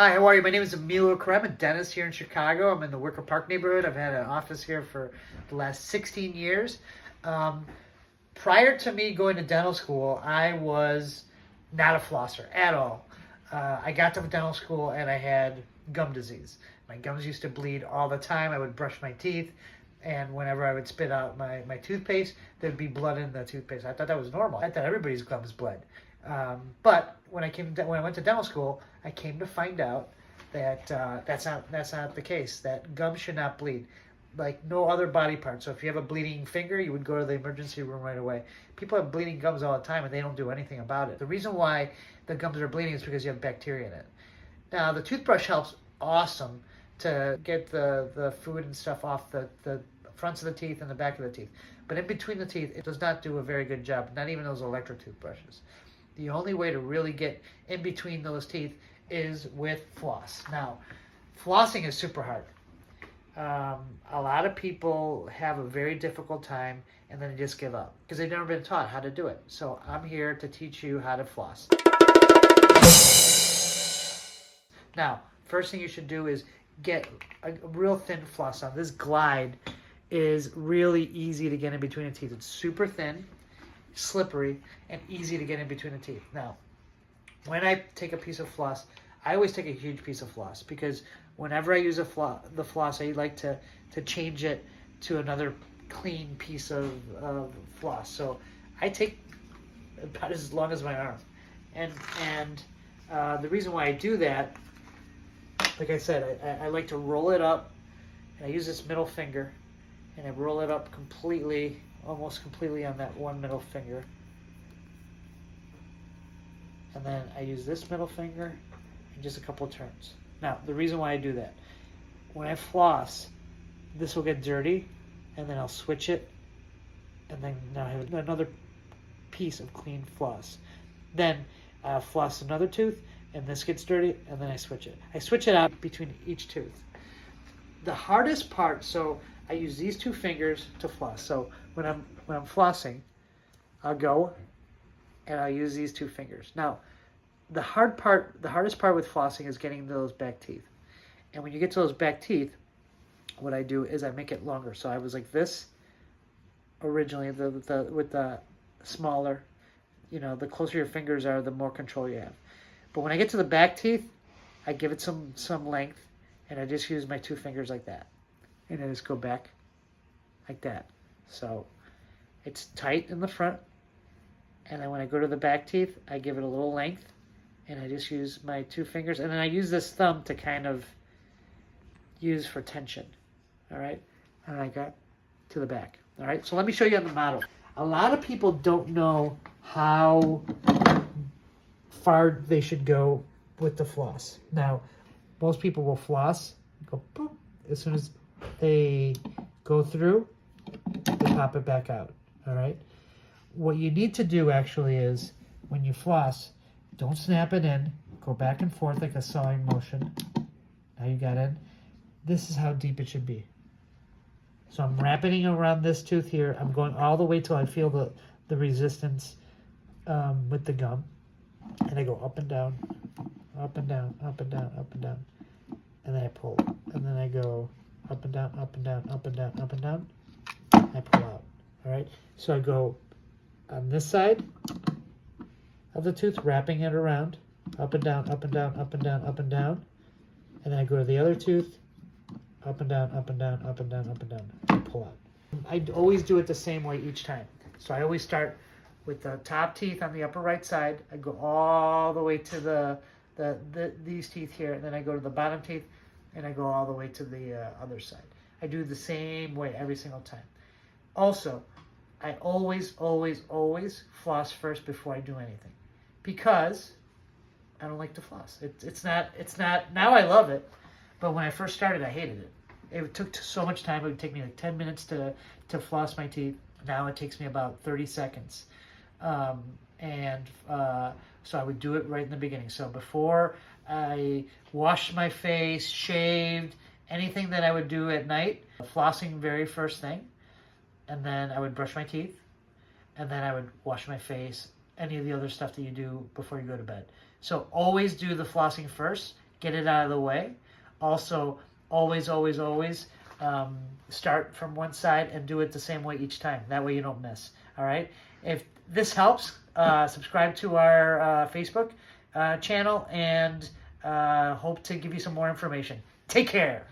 Hi, how are you? My name is Emilio Couret. I'm a dentist here in Chicago. I'm in the Wicker Park neighborhood. I've had an office here for the last 16 years. Um, Prior to me going to dental school, I was not a flosser at all. I got to dental school and I had gum disease. My gums used to bleed all the time. I would brush my teeth, and whenever I would spit out my toothpaste, there'd be blood in the toothpaste. I thought that was normal. I thought everybody's gums bled. But when I went to dental school, I came to find out that that's not the case. That gum should not bleed, like no other body part. So if you have a bleeding finger, you would go to the emergency room right away. People have bleeding gums all the time, and they don't do anything about it. The reason why the gums are bleeding is because you have bacteria in it. Now the toothbrush helps awesome to get the food and stuff off the fronts of the teeth and the back of the teeth. But in between the teeth, it does not do a very good job, not even those electric toothbrushes. The only way to really get in between those teeth is with floss. Now, flossing is super hard. A lot of people have a very difficult time and then they just give up because they've never been taught how to do it. So I'm here to teach you how to floss. Now, first thing you should do is get a real thin floss on. This glide is really easy to get in between the teeth. It's super thin, slippery, and easy to get in between the teeth. Now, when I take a piece of floss, I always take a huge piece of floss because whenever I use the floss, I like to change it to another clean piece of floss. So I take about as long as my arm. And the reason why I do that, like I said, I like to roll it up, and I use this middle finger, and I roll it up completely, almost completely on that one middle finger. And then I use this middle finger and just a couple of turns. Now, the reason why I do that, when I floss, this will get dirty, and then I'll switch it, and then now I have another piece of clean floss. Then I'll floss another tooth, and this gets dirty, and then I switch it. I switch it out between each tooth. The hardest part, so I use these two fingers to floss. So when I'm flossing, I'll go and I'll use these two fingers. Now, the hardest part with flossing is getting to those back teeth. And when you get to those back teeth, what I do is I make it longer. So I was like this originally with the smaller, the closer your fingers are, the more control you have. But when I get to the back teeth, I give it some length, and I just use my two fingers like that. And I just go back like that. So it's tight in the front, and then when I go to the back teeth, I give it a little length, and I just use my two fingers, and then I use this thumb to kind of use for tension, all right? And I got to the back, all right? So let me show you on the model. A lot of people don't know how far they should go with the floss. Now, most people will floss, go boop, as soon as they go through, they pop it back out, all right? What you need to do actually is, when you floss, don't snap it in, go back and forth like a sawing motion. Now you got in. This is how deep it should be. So I'm wrapping around this tooth here. I'm going all the way till I feel the resistance with the gum. And I go up and down, up and down, up and down, up and down. And then I pull. And then I go up and down, up and down, up and down, up and down. I pull out. All right? So I go on this side of the tooth, wrapping it around, up and down, up and down, up and down, up and down. And then I go to the other tooth, up and down, up and down, up and down, up and down, and pull out. I always do it the same way each time. So I always start with the top teeth on the upper right side. I go all the way to these teeth here, and then I go to the bottom teeth, and I go all the way to the other side. I do the same way every single time. Also, I always floss first before I do anything, because I don't like to floss. It's not, now I love it, but when I first started, I hated it. It took so much time. It would take me like 10 minutes to floss my teeth. Now it takes me about 30 seconds. So I would do it right in the beginning. So before I washed my face, shaved, anything that I would do at night, flossing very first thing, and then I would brush my teeth, and then I would wash my face, any of the other stuff that you do before you go to bed. So always do the flossing first, get it out of the way. Also, always, always, always start from one side and do it the same way each time. That way you don't miss. All right. If this helps, subscribe to our Facebook channel, and hope to give you some more information. Take care.